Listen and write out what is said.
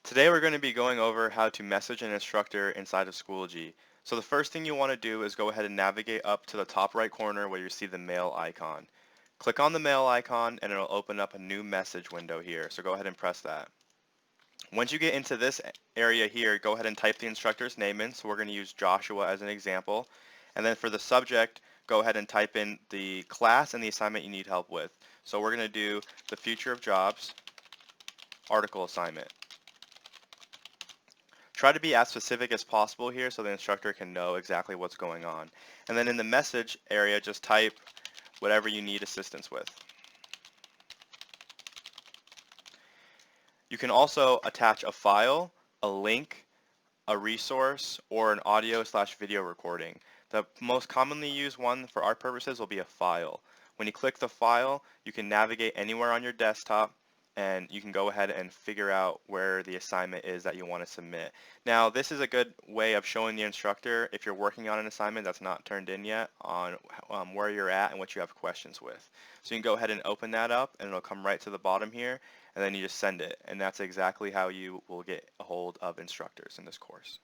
Today we're going to be going over how to message an instructor inside of Schoology. So the first thing you want to do is go ahead and navigate up to the top right corner where you see the mail icon. Click on the mail icon and it'll open up a new message window here. So go ahead and press that. Once you get into this area here, go ahead and type the instructor's name in. So we're going to use Joshua as an example. And then for the subject, go ahead and type in the class and the assignment you need help with. So we're going to do the future of jobs article assignment. Try to be as specific as possible here so the instructor can know exactly what's going on. And then in the message area, just type whatever you need assistance with. You can also attach a file, a link, a resource, or an audio/video recording. The most commonly used one for our purposes will be a file. When you click the file, you can navigate anywhere on your desktop and you can go ahead and figure out where the assignment is that you want to submit. Now, this is a good way of showing the instructor if you're working on an assignment that's not turned in yet on where you're at and what you have questions with. So you can go ahead and open that up and it'll come right to the bottom here and then you just send it. And that's exactly how you will get a hold of instructors in this course.